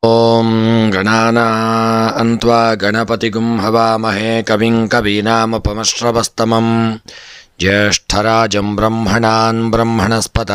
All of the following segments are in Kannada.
ಓಂ ಗಣಾನಾನ್ವಾ ಗಣಪತಿಗುಂ ಹವಾಮಹೇ ಕವಿಂ ಕವೀನಾಮುಪಮಶ್ರವಸ್ತಮಂ ಜ್ಯೇಷ್ಠರಾಜಂ ಬ್ರಹ್ಮಣಾನ್ ಬ್ರಹ್ಮಣಸ್ಪತ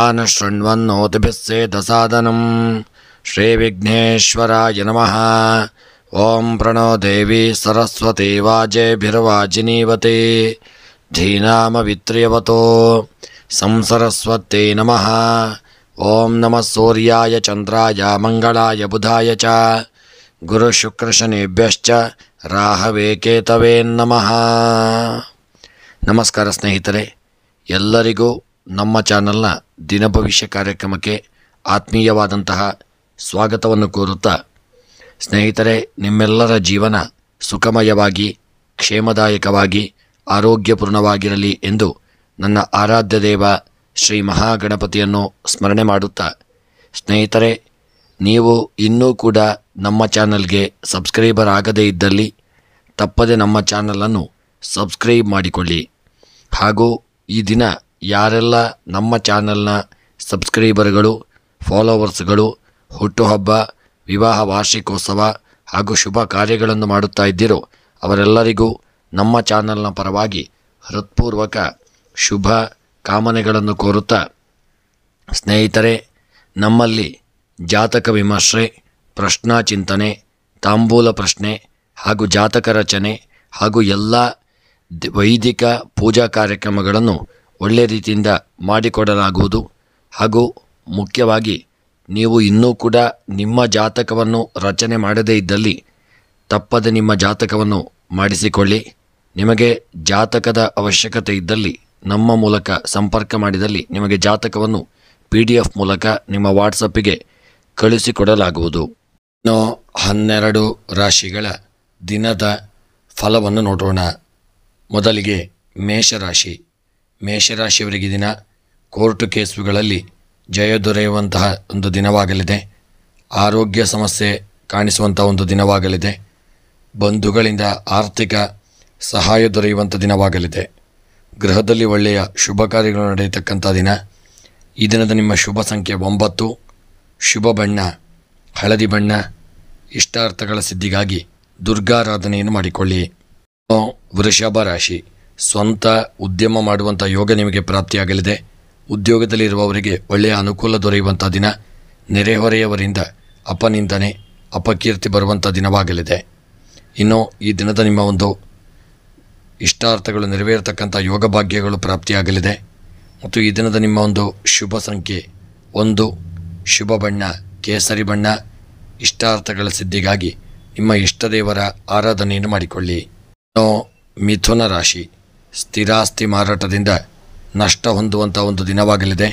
ಆನಶೃಣ್ವನ್ನೋತಿಭಿಸ್ಸೇದಸಾದನಂ ಶ್ರೀವಿಘ್ನೇಶ್ವರಾಯ ನಮಃ. ಓಂ ಪ್ರಣೋ ದೇವಿ ಸರಸ್ವತಿ ವಾಜೇಭಿರ್ವಾಜಿನೀವತಿ ಧೀನಾಮವಿತ್ರ್ಯವತೋ ಸಂಸರಸ್ವತ್ಯೈ ನಮಃ. ಓಂ ನಮಃ ಸೂರ್ಯಾಯ ಚಂದ್ರಾಯ ಮಂಗಳಾಯ ಬುಧಾಯ ಚ ಗುರುಶುಕ್ರಶನಿಭ್ಯಶ್ಚ ರಾಹವೇ ಕೇತವೇ ನಮಃ. ನಮಸ್ಕಾರ ಸ್ನೇಹಿತರೆ, ಎಲ್ಲರಿಗೂ ನಮ್ಮ ಚಾನಲ್ನ ದಿನಭವಿಷ್ಯ ಕಾರ್ಯಕ್ರಮಕ್ಕೆ ಆತ್ಮೀಯವಾದಂತಹ ಸ್ವಾಗತವನ್ನು ಕೋರುತ್ತಾ, ಸ್ನೇಹಿತರೆ, ನಿಮ್ಮೆಲ್ಲರ ಜೀವನ ಸುಖಮಯವಾಗಿ ಕ್ಷೇಮದಾಯಕವಾಗಿ ಆರೋಗ್ಯಪೂರ್ಣವಾಗಿರಲಿ ಎಂದು ನನ್ನ ಆರಾಧ್ಯ ದೇವ ಶ್ರೀ ಮಹಾಗಣಪತಿಯನ್ನು ಸ್ಮರಣೆ ಮಾಡುತ್ತಾ, ಸ್ನೇಹಿತರೆ, ನೀವು ಇನ್ನೂ ಕೂಡ ನಮ್ಮ ಚಾನಲ್ಗೆ ಸಬ್ಸ್ಕ್ರೈಬರ್ ಆಗದೇ ಇದ್ದಲ್ಲಿ ತಪ್ಪದೆ ನಮ್ಮ ಚಾನಲನ್ನು ಸಬ್ಸ್ಕ್ರೈಬ್ ಮಾಡಿಕೊಳ್ಳಿ. ಹಾಗೂ ಈ ದಿನ ಯಾರೆಲ್ಲ ನಮ್ಮ ಚಾನಲ್ನ ಸಬ್ಸ್ಕ್ರೈಬರ್ಗಳು, ಫಾಲೋವರ್ಸ್ಗಳು ಹುಟ್ಟುಹಬ್ಬ, ವಿವಾಹ ವಾರ್ಷಿಕೋತ್ಸವ ಹಾಗೂ ಶುಭ ಕಾರ್ಯಗಳನ್ನು ಮಾಡುತ್ತಾ ಇದ್ದೀರೋ ಅವರೆಲ್ಲರಿಗೂ ನಮ್ಮ ಚಾನಲ್ನ ಪರವಾಗಿ ಹೃತ್ಪೂರ್ವಕ ಶುಭ ಕಾಮನೆಗಳನ್ನು ಕೋರುತ್ತಾ, ಸ್ನೇಹಿತರೆ, ನಮ್ಮಲ್ಲಿ ಜಾತಕ ವಿಮರ್ಶೆ, ಪ್ರಶ್ನಾ ಚಿಂತನೆ, ತಾಂಬೂಲ ಪ್ರಶ್ನೆ ಹಾಗೂ ಜಾತಕ ರಚನೆ ಹಾಗೂ ಎಲ್ಲ ವೈದಿಕ ಪೂಜಾ ಕಾರ್ಯಕ್ರಮಗಳನ್ನು ಒಳ್ಳೆಯ ರೀತಿಯಿಂದ ಮಾಡಿಕೊಡಲಾಗುವುದು. ಹಾಗೂ ಮುಖ್ಯವಾಗಿ ನೀವು ಇನ್ನೂ ಕೂಡ ನಿಮ್ಮ ಜಾತಕವನ್ನು ರಚನೆ ಮಾಡದೇ ಇದ್ದಲ್ಲಿ ತಪ್ಪದೆ ನಿಮ್ಮ ಜಾತಕವನ್ನು ಮಾಡಿಸಿಕೊಳ್ಳಿ. ನಿಮಗೆ ಜಾತಕದ ಅವಶ್ಯಕತೆ ಇದ್ದಲ್ಲಿ ನಮ್ಮ ಮೂಲಕ ಸಂಪರ್ಕ ಮಾಡಿದಲ್ಲಿ ನಿಮಗೆ ಜಾತಕವನ್ನು PDF ಮೂಲಕ ನಿಮ್ಮ ವಾಟ್ಸಪ್ಪಿಗೆ ಕಳಿಸಿಕೊಡಲಾಗುವುದು. ಇನ್ನು 12 ರಾಶಿಗಳ ದಿನದ ಫಲವನ್ನು ನೋಡೋಣ. ಮೊದಲಿಗೆ ಮೇಷರಾಶಿ. ಮೇಷರಾಶಿಯವರಿಗೆ ದಿನ ಕೋರ್ಟು ಕೇಸುಗಳಲ್ಲಿ ಜಯ ದೊರೆಯುವಂತಹ ಒಂದು ದಿನವಾಗಲಿದೆ. ಆರೋಗ್ಯ ಸಮಸ್ಯೆ ಕಾಣಿಸುವಂಥ ಒಂದು ದಿನವಾಗಲಿದೆ. ಬಂಧುಗಳಿಂದ ಆರ್ಥಿಕ ಸಹಾಯ ದೊರೆಯುವಂಥ ದಿನವಾಗಲಿದೆ. ಗೃಹದಲ್ಲಿ ಒಳ್ಳೆಯ ಶುಭ ಕಾರ್ಯಗಳು ನಡೆಯತಕ್ಕಂಥ ದಿನ. ಈ ದಿನದ ನಿಮ್ಮ ಶುಭ ಸಂಖ್ಯೆ 9. ಶುಭ ಬಣ್ಣ ಹಳದಿ ಬಣ್ಣ. ಇಷ್ಟಾರ್ಥಗಳ ಸಿದ್ಧಿಗಾಗಿ ದುರ್ಗಾರಾಧನೆಯನ್ನು ಮಾಡಿಕೊಳ್ಳಿ. ವೃಷಭ ರಾಶಿ. ಸ್ವಂತ ಉದ್ಯಮ ಮಾಡುವಂಥ ಯೋಗ ನಿಮಗೆ ಪ್ರಾಪ್ತಿಯಾಗಲಿದೆ. ಉದ್ಯೋಗದಲ್ಲಿರುವವರಿಗೆ ಒಳ್ಳೆಯ ಅನುಕೂಲ ದೊರೆಯುವಂಥ ದಿನ. ನೆರೆಹೊರೆಯವರಿಂದ ಅಪನಿಂದನೆ, ಅಪಕೀರ್ತಿ ಬರುವಂಥ ದಿನವಾಗಲಿದೆ. ಇನ್ನು ಈ ದಿನದ ನಿಮ್ಮ ಒಂದು ಇಷ್ಟಾರ್ಥಗಳು ನೆರವೇರತಕ್ಕಂಥ ಯೋಗ ಭಾಗ್ಯಗಳು ಪ್ರಾಪ್ತಿಯಾಗಲಿದೆ. ಮತ್ತು ಈ ದಿನದ ನಿಮ್ಮ ಒಂದು ಶುಭ ಸಂಖ್ಯೆ 1. ಶುಭ ಬಣ್ಣ ಕೇಸರಿ ಬಣ್ಣ. ಇಷ್ಟಾರ್ಥಗಳ ಸಿದ್ಧಿಗಾಗಿ ನಿಮ್ಮ ಇಷ್ಟದೇವರ ಆರಾಧನೆಯನ್ನು ಮಾಡಿಕೊಳ್ಳಿ. ಇನ್ನು ಮಿಥುನ ರಾಶಿ. ಸ್ಥಿರಾಸ್ತಿ ಮಾರಾಟದಿಂದ ನಷ್ಟ ಹೊಂದುವಂಥ ಒಂದು ದಿನವಾಗಲಿದೆ.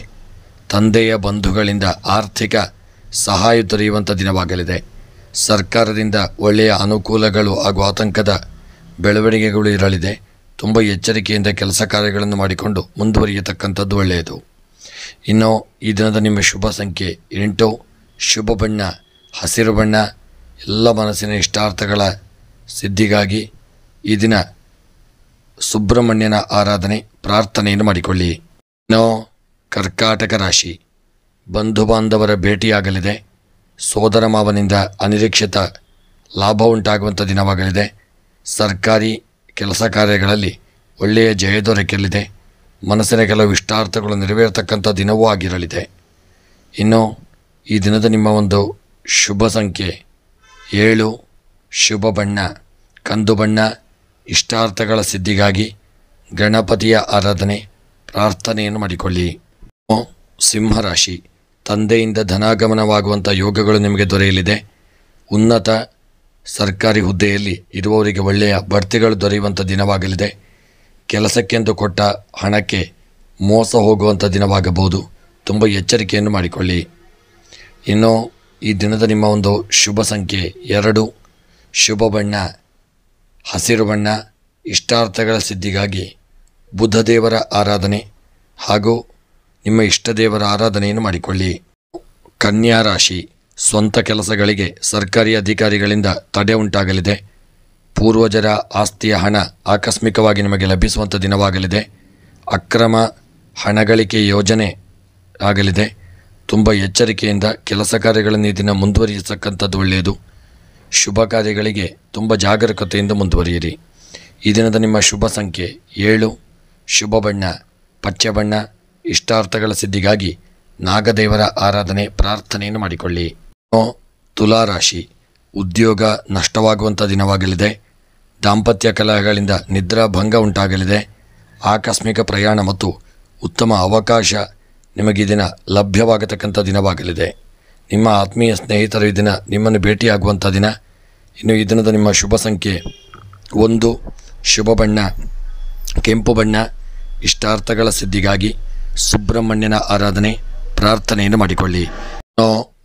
ತಂದೆಯ ಬಂಧುಗಳಿಂದ ಆರ್ಥಿಕ ಸಹಾಯ ದೊರೆಯುವಂಥ ದಿನವಾಗಲಿದೆ. ಸರ್ಕಾರದಿಂದ ಒಳ್ಳೆಯ ಅನುಕೂಲಗಳು ಹಾಗೂ ಆತಂಕದ ಬೆಳವಣಿಗೆಗಳು ಇರಲಿದೆ. ತುಂಬ ಎಚ್ಚರಿಕೆಯಿಂದ ಕೆಲಸ ಕಾರ್ಯಗಳನ್ನು ಮಾಡಿಕೊಂಡು ಮುಂದುವರಿಯತಕ್ಕಂಥದ್ದು ಒಳ್ಳೆಯದು. ಇನ್ನು ಈ ದಿನದ ನಿಮ್ಮ ಶುಭ ಸಂಖ್ಯೆ 8. ಶುಭ ಬಣ್ಣ ಹಸಿರು ಬಣ್ಣ. ಎಲ್ಲ ಮನಸ್ಸಿನ ಇಷ್ಟಾರ್ಥಗಳ ಸಿದ್ಧಿಗಾಗಿ ಈ ದಿನ ಸುಬ್ರಹ್ಮಣ್ಯನ ಆರಾಧನೆ ಪ್ರಾರ್ಥನೆಯನ್ನು ಮಾಡಿಕೊಳ್ಳಿ. ಇನ್ನು ಕರ್ಕಾಟಕ ರಾಶಿ. ಬಂಧು ಬಾಂಧವರ ಭೇಟಿಯಾಗಲಿದೆ. ಸೋದರ ಮಾವನಿಂದ ಅನಿರೀಕ್ಷಿತ ಲಾಭ ಉಂಟಾಗುವಂಥ ದಿನವಾಗಲಿದೆ. ಸರ್ಕಾರಿ ಕೆಲಸ ಕಾರ್ಯಗಳಲ್ಲಿ ಒಳ್ಳೆಯ ಜಯ ದೊರಕಲಿದೆ. ಮನಸ್ಸಿನ ಕೆಲವು ಇಷ್ಟಾರ್ಥಗಳು ನೆರವೇರತಕ್ಕಂಥ ದಿನವೂ ಆಗಿರಲಿದೆ. ಇನ್ನು ಈ ದಿನದ ನಿಮ್ಮ ಒಂದು ಶುಭ ಸಂಖ್ಯೆ 7. ಶುಭ ಬಣ್ಣ ಕಂದು ಬಣ್ಣ. ಇಷ್ಟಾರ್ಥಗಳ ಸಿದ್ಧಿಗಾಗಿ ಗಣಪತಿಯ ಆರಾಧನೆ ಪ್ರಾರ್ಥನೆಯನ್ನು ಮಾಡಿಕೊಳ್ಳಿ. ಸಿಂಹರಾಶಿ. ತಂದೆಯಿಂದ ಧನಾಗಮನವಾಗುವಂಥ ಯೋಗಗಳು ನಿಮಗೆ ದೊರೆಯಲಿದೆ. ಉನ್ನತ ಸರ್ಕಾರಿ ಹುದ್ದೆಯಲ್ಲಿ ಇರುವವರಿಗೆ ಒಳ್ಳೆಯ ಬಡ್ತಿಗಳು ದೊರೆಯುವಂಥ ದಿನವಾಗಲಿದೆ. ಕೆಲಸಕ್ಕೆಂದು ಕೊಟ್ಟ ಹಣಕ್ಕೆ ಮೋಸ ಹೋಗುವಂಥ ದಿನವಾಗಬಹುದು. ತುಂಬ ಎಚ್ಚರಿಕೆಯನ್ನು ಮಾಡಿಕೊಳ್ಳಿ. ಇನ್ನು ಈ ದಿನದ ನಿಮ್ಮ ಒಂದು ಶುಭ ಸಂಖ್ಯೆ 2. ಶುಭ ಬಣ್ಣ ಹಸಿರು ಬಣ್ಣ. ಇಷ್ಟಾರ್ಥಗಳ ಸಿದ್ಧಿಗಾಗಿ ಬುದ್ಧದೇವರ ಆರಾಧನೆ ಹಾಗೂ ನಿಮ್ಮ ಇಷ್ಟದೇವರ ಆರಾಧನೆಯನ್ನು ಮಾಡಿಕೊಳ್ಳಿ. ಕನ್ಯಾ ರಾಶಿ. ಸ್ವಂತ ಕೆಲಸಗಳಿಗೆ ಸರ್ಕಾರಿ ಅಧಿಕಾರಿಗಳಿಂದ ತಡೆ ಉಂಟಾಗಲಿದೆ. ಪೂರ್ವಜರ ಆಸ್ತಿಯ ಹಣ ಆಕಸ್ಮಿಕವಾಗಿ ನಿಮಗೆ ಲಭಿಸುವಂಥ ದಿನವಾಗಲಿದೆ. ಅಕ್ರಮ ಹಣಗಳಿಕೆ ಯೋಜನೆ ಆಗಲಿದೆ. ತುಂಬ ಎಚ್ಚರಿಕೆಯಿಂದ ಕೆಲಸ ಕಾರ್ಯಗಳನ್ನು ಈ ದಿನ ಮುಂದುವರಿಸತಕ್ಕಂಥದ್ದು ಒಳ್ಳೆಯದು. ಶುಭ ಕಾರ್ಯಗಳಿಗೆ ತುಂಬ ಜಾಗರೂಕತೆಯಿಂದ ಮುಂದುವರಿಯಿರಿ. ಈ ದಿನದ ನಿಮ್ಮ ಶುಭ ಸಂಖ್ಯೆ 7, ಶುಭ ಬಣ್ಣ ಪಚ್ಚೆ ಬಣ್ಣ. ಇಷ್ಟಾರ್ಥಗಳ ಸಿದ್ಧಿಗಾಗಿ ನಾಗದೇವರ ಆರಾಧನೆ ಪ್ರಾರ್ಥನೆಯನ್ನು ಮಾಡಿಕೊಳ್ಳಿ. ತುಲಾರಾಶಿ, ಉದ್ಯೋಗ ನಷ್ಟವಾಗುವಂಥ ದಿನವಾಗಲಿದೆ. ದಾಂಪತ್ಯ ಕಲಹಗಳಿಂದ ನಿದ್ರಾಭಂಗ ಉಂಟಾಗಲಿದೆ. ಆಕಸ್ಮಿಕ ಪ್ರಯಾಣ ಮತ್ತು ಉತ್ತಮ ಅವಕಾಶ ನಿಮಗೆ ಈ ದಿನ ಲಭ್ಯವಾಗತಕ್ಕಂಥ ದಿನವಾಗಲಿದೆ. ನಿಮ್ಮ ಆತ್ಮೀಯ ಸ್ನೇಹಿತರು ಈ ದಿನ ನಿಮ್ಮನ್ನು ಭೇಟಿಯಾಗುವಂಥ ದಿನ. ಇನ್ನು ಈ ದಿನದ ನಿಮ್ಮ ಶುಭ ಸಂಖ್ಯೆ 1, ಶುಭ ಬಣ್ಣ ಕೆಂಪು ಬಣ್ಣ. ಇಷ್ಟಾರ್ಥಗಳ ಸಿದ್ಧಿಗಾಗಿ ಸುಬ್ರಹ್ಮಣ್ಯನ ಆರಾಧನೆ ಪ್ರಾರ್ಥನೆಯನ್ನು ಮಾಡಿಕೊಳ್ಳಿ.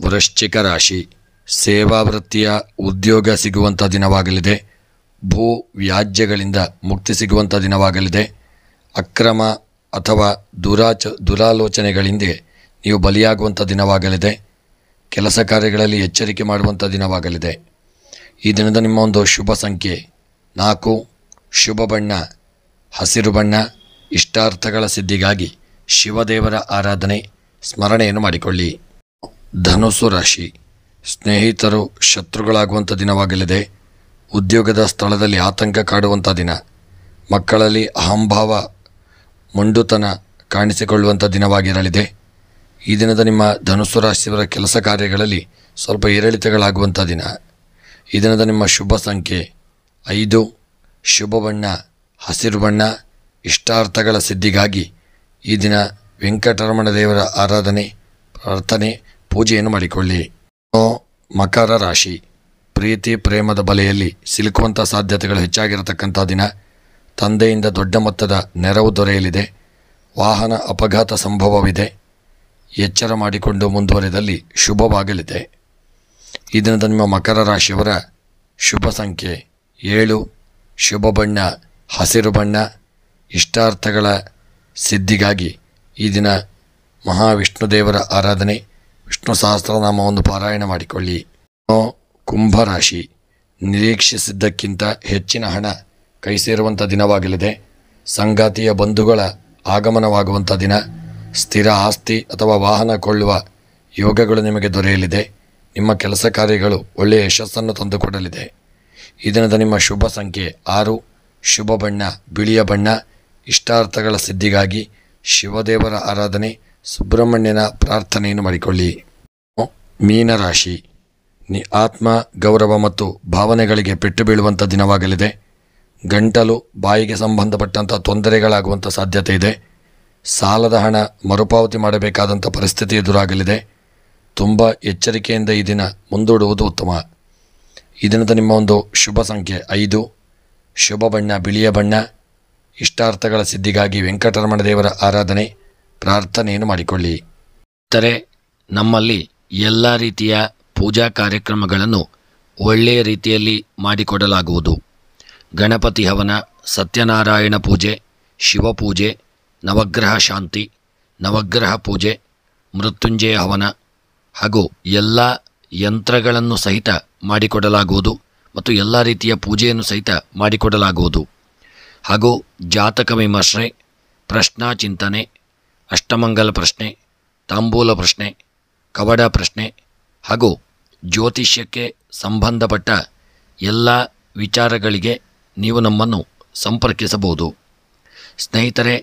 ವೃಶ್ಚಿಕ ರಾಶಿ, ಸೇವಾ ವೃತ್ತಿಯ ಉದ್ಯೋಗ ಸಿಗುವಂಥ ದಿನವಾಗಲಿದೆ. ಭೂ ವ್ಯಾಜ್ಯಗಳಿಂದ ಮುಕ್ತಿ ಸಿಗುವಂಥ ದಿನವಾಗಲಿದೆ. ಅಕ್ರಮ ಅಥವಾ ದುರಾಲೋಚನೆಗಳಿಂದ ನೀವು ಬಲಿಯಾಗುವಂಥ ದಿನವಾಗಲಿದೆ. ಕೆಲಸ ಕಾರ್ಯಗಳಲ್ಲಿ ಎಚ್ಚರಿಕೆ ಮಾಡುವಂಥ ದಿನವಾಗಲಿದೆ. ಈ ದಿನದ ನಿಮ್ಮ ಒಂದು ಶುಭ ಸಂಖ್ಯೆ 4, ಶುಭ ಬಣ್ಣ ಹಸಿರು ಬಣ್ಣ. ಇಷ್ಟಾರ್ಥಗಳ ಸಿದ್ಧಿಗಾಗಿ ಶಿವದೇವರ ಆರಾಧನೆ ಸ್ಮರಣೆಯನ್ನು ಮಾಡಿಕೊಳ್ಳಿ. ಧನುಸ್ಸು ರಾಶಿ, ಸ್ನೇಹಿತರು ಶತ್ರುಗಳಾಗುವಂಥ ದಿನವಾಗಲಿದೆ. ಉದ್ಯೋಗದ ಸ್ಥಳದಲ್ಲಿ ಆತಂಕ ಕಾಡುವಂಥ ದಿನ. ಮಕ್ಕಳಲ್ಲಿ ಅಹಂಭಾವ ಮೊಂಡುತನ ಕಾಣಿಸಿಕೊಳ್ಳುವಂಥ ದಿನವಾಗಿರಲಿದೆ. ಈ ದಿನದ ನಿಮ್ಮ ಧನುಸ್ಸು ರಾಶಿಯವರ ಕೆಲಸ ಕಾರ್ಯಗಳಲ್ಲಿ ಸ್ವಲ್ಪ ಏರಿಳಿತಗಳಾಗುವಂಥ ದಿನ. ಈ ದಿನದ ನಿಮ್ಮ ಶುಭ ಸಂಖ್ಯೆ 5, ಶುಭ ಬಣ್ಣ ಹಸಿರು ಬಣ್ಣ. ಇಷ್ಟಾರ್ಥಗಳ ಸಿದ್ಧಿಗಾಗಿ ಈ ದಿನ ವೆಂಕಟರಮಣ ದೇವರ ಆರಾಧನೆ ಪ್ರಾರ್ಥನೆ ಪೂಜೆಯನ್ನು ಮಾಡಿಕೊಳ್ಳಿ. ಮಕರ ರಾಶಿ, ಪ್ರೀತಿ ಪ್ರೇಮದ ಬಲೆಯಲ್ಲಿ ಸಿಲುಕುವಂಥ ಸಾಧ್ಯತೆಗಳು ಹೆಚ್ಚಾಗಿರತಕ್ಕಂಥ ದಿನ. ತಂದೆಯಿಂದ ದೊಡ್ಡ ಮೊತ್ತದ ನೆರವು ದೊರೆಯಲಿದೆ. ವಾಹನ ಅಪಘಾತ ಸಂಭವವಿದೆ. ಎಚ್ಚರ ಮಾಡಿಕೊಂಡು ಮುಂದುವರೆದಲ್ಲಿ ಶುಭವಾಗಲಿದೆ. ಈ ದಿನದ ನಿಮ್ಮ ಮಕರ ರಾಶಿಯವರ ಶುಭ ಸಂಖ್ಯೆ 7, ಶುಭ ಬಣ್ಣ ಹಸಿರು ಬಣ್ಣ. ಇಷ್ಟಾರ್ಥಗಳ ಸಿದ್ಧಿಗಾಗಿ ಈ ದಿನ ಮಹಾವಿಷ್ಣುದೇವರ ಆರಾಧನೆ ವಿಷ್ಣು ಸಹಸ್ರನಾಮವನ್ನು ಪಾರಾಯಣ ಮಾಡಿಕೊಳ್ಳಿ. ಕುಂಭರಾಶಿ, ನಿರೀಕ್ಷಿಸಿದ್ದಕ್ಕಿಂತ ಹೆಚ್ಚಿನ ಹಣ ಕೈ ಸೇರುವಂಥ ದಿನವಾಗಲಿದೆ. ಸಂಗಾತಿಯ ಬಂಧುಗಳ ಆಗಮನವಾಗುವಂಥ ದಿನ. ಸ್ಥಿರ ಆಸ್ತಿ ಅಥವಾ ವಾಹನ ಕೊಳ್ಳುವ ಯೋಗಗಳು ನಿಮಗೆ ದೊರೆಯಲಿದೆ. ನಿಮ್ಮ ಕೆಲಸ ಕಾರ್ಯಗಳು ಒಳ್ಳೆಯ ಯಶಸ್ಸನ್ನು ತಂದುಕೊಡಲಿದೆ. ಈ ದಿನದ ನಿಮ್ಮ ಶುಭ ಸಂಖ್ಯೆ 6, ಶುಭ ಬಣ್ಣ ಬಿಳಿಯ ಬಣ್ಣ. ಇಷ್ಟಾರ್ಥಗಳ ಸಿದ್ಧಿಗಾಗಿ ಶಿವದೇವರ ಆರಾಧನೆ ಸುಬ್ರಹ್ಮಣ್ಯನ ಪ್ರಾರ್ಥನೆಯನ್ನು ಮಾಡಿಕೊಳ್ಳಿ. ಮೀನರಾಶಿ, ಆತ್ಮ ಗೌರವ ಮತ್ತು ಭಾವನೆಗಳಿಗೆ ಪೆಟ್ಟು ಬೀಳುವಂಥ ದಿನವಾಗಲಿದೆ. ಗಂಟಲು ಬಾಯಿಗೆ ಸಂಬಂಧಪಟ್ಟಂಥ ತೊಂದರೆಗಳಾಗುವಂಥ ಸಾಧ್ಯತೆ ಇದೆ. ಸಾಲದ ಹಣ ಮರುಪಾವತಿ ಮಾಡಬೇಕಾದಂಥ ಪರಿಸ್ಥಿತಿ ಎದುರಾಗಲಿದೆ. ತುಂಬ ಎಚ್ಚರಿಕೆಯಿಂದ ಈ ದಿನ ಮುಂದೂಡುವುದು ಉತ್ತಮ. ಈ ದಿನದ ನಿಮ್ಮ ಒಂದು ಶುಭ ಸಂಖ್ಯೆ 5, ಶುಭ ಬಣ್ಣ ಬಿಳಿಯ ಬಣ್ಣ. ಇಷ್ಟಾರ್ಥಗಳ ಸಿದ್ಧಿಗಾಗಿ ವೆಂಕಟರಮಣ ದೇವರ ಆರಾಧನೆ ಪ್ರಾರ್ಥನೆಯನ್ನು ಮಾಡಿಕೊಳ್ಳಿ. ನಮ್ಮಲ್ಲಿ ಎಲ್ಲ ರೀತಿಯ ಪೂಜಾ ಕಾರ್ಯಕ್ರಮಗಳನ್ನು ಒಳ್ಳೆಯ ರೀತಿಯಲ್ಲಿ ಮಾಡಿಕೊಡಲಾಗುವುದು. ಗಣಪತಿ ಹವನ, ಸತ್ಯನಾರಾಯಣ ಪೂಜೆ, ಶಿವಪೂಜೆ, ನವಗ್ರಹ ಶಾಂತಿ, ನವಗ್ರಹ ಪೂಜೆ, ಮೃತ್ಯುಂಜಯ ಹವನ ಹಾಗೂ ಎಲ್ಲ ಯಂತ್ರಗಳನ್ನು ಸಹಿತ ಮಾಡಿಕೊಡಲಾಗುವುದು ಮತ್ತು ಎಲ್ಲ ರೀತಿಯ ಪೂಜೆಯನ್ನು ಸಹಿತ ಮಾಡಿಕೊಡಲಾಗುವುದು. ಹಾಗೂ ಜಾತಕ ವಿಮರ್ಶೆ, ಪ್ರಶ್ನಾ ಚಿಂತನೆ, ಅಷ್ಟಮಂಗಲ ಪ್ರಶ್ನೆ, ತಾಂಬೂಲ ಪ್ರಶ್ನೆ, ಕವಡ ಪ್ರಶ್ನೆ ಹಾಗೂ ಜ್ಯೋತಿಷ್ಯಕ್ಕೆ ಸಂಬಂಧಪಟ್ಟ ಎಲ್ಲ ವಿಚಾರಗಳಿಗೆ ನೀವು ನಮ್ಮನ್ನು ಸಂಪರ್ಕಿಸಬಹುದು. ಸ್ನೇಹಿತರೆ,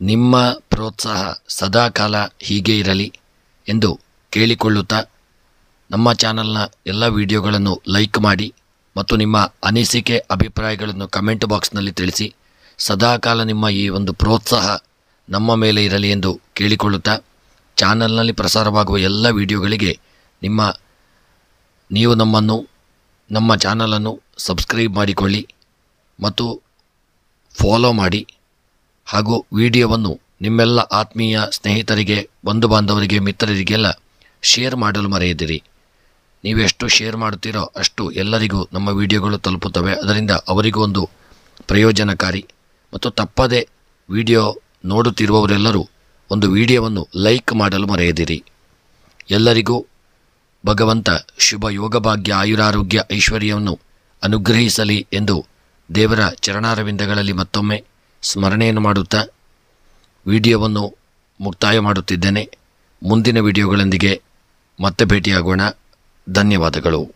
ನಿಮ್ಮ ಪ್ರೋತ್ಸಾಹ ಸದಾಕಾಲ ಹೀಗೆ ಇರಲಿ ಎಂದು ಕೇಳಿಕೊಳ್ಳುತ್ತಾ ನಮ್ಮ ಚಾನಲ್ನ ಎಲ್ಲ ವಿಡಿಯೋಗಳನ್ನು ಲೈಕ್ ಮಾಡಿ ಮತ್ತು ನಿಮ್ಮ ಅನಿಸಿಕೆ ಅಭಿಪ್ರಾಯಗಳನ್ನು ಕಮೆಂಟ್ ಬಾಕ್ಸ್ನಲ್ಲಿ ತಿಳಿಸಿ. ಸದಾಕಾಲ ನಿಮ್ಮ ಈ ಒಂದು ಪ್ರೋತ್ಸಾಹ ನಮ್ಮ ಮೇಲೆ ಇರಲಿ ಎಂದು ಕೇಳಿಕೊಳ್ಳುತ್ತಾ ಚಾನಲ್ನಲ್ಲಿ ಪ್ರಸಾರವಾಗುವ ಎಲ್ಲ ವಿಡಿಯೋಗಳಿಗೆ ನೀವು ನಮ್ಮ ಚಾನಲನ್ನು ಸಬ್ಸ್ಕ್ರೈಬ್ ಮಾಡಿಕೊಳ್ಳಿ ಮತ್ತು ಫಾಲೋ ಮಾಡಿ. ಹಾಗೂ ವಿಡಿಯೋವನ್ನು ನಿಮ್ಮೆಲ್ಲ ಆತ್ಮೀಯ ಸ್ನೇಹಿತರಿಗೆ, ಬಂಧು ಬಾಂಧವರಿಗೆ, ಮಿತ್ರರಿಗೆಲ್ಲ ಶೇರ್ ಮಾಡಲು ಮರೆಯದಿರಿ. ನೀವೆಷ್ಟು ಶೇರ್ ಮಾಡುತ್ತೀರೋ ಅಷ್ಟು ಎಲ್ಲರಿಗೂ ನಮ್ಮ ವಿಡಿಯೋಗಳು ತಲುಪುತ್ತವೆ. ಅದರಿಂದ ಅವರಿಗೂ ಒಂದು ಪ್ರಯೋಜನಕಾರಿ. ಮತ್ತು ತಪ್ಪದೆ ವಿಡಿಯೋ ನೋಡುತ್ತಿರುವವರೆಲ್ಲರೂ ಒಂದು ವಿಡಿಯೋವನ್ನು ಲೈಕ್ ಮಾಡಲು ಮರೆಯದಿರಿ. ಎಲ್ಲರಿಗೂ ಭಗವಂತ ಶುಭ ಯೋಗಭಾಗ್ಯ ಆಯುರಾರೋಗ್ಯ ಐಶ್ವರ್ಯವನ್ನು ಅನುಗ್ರಹಿಸಲಿ ಎಂದು ದೇವರ ಚರಣಾರವಿಂದಗಳಲ್ಲಿ ಮತ್ತೊಮ್ಮೆ ಸ್ಮರಣೆಯನ್ನು ಮಾಡುತ್ತಾ ವಿಡಿಯೋವನ್ನು ಮುಕ್ತಾಯ ಮಾಡುತ್ತಿದ್ದೇನೆ. ಮುಂದಿನ ವಿಡಿಯೋಗಳೊಂದಿಗೆ ಮತ್ತೆ ಭೇಟಿಯಾಗೋಣ. ಧನ್ಯವಾದಗಳು.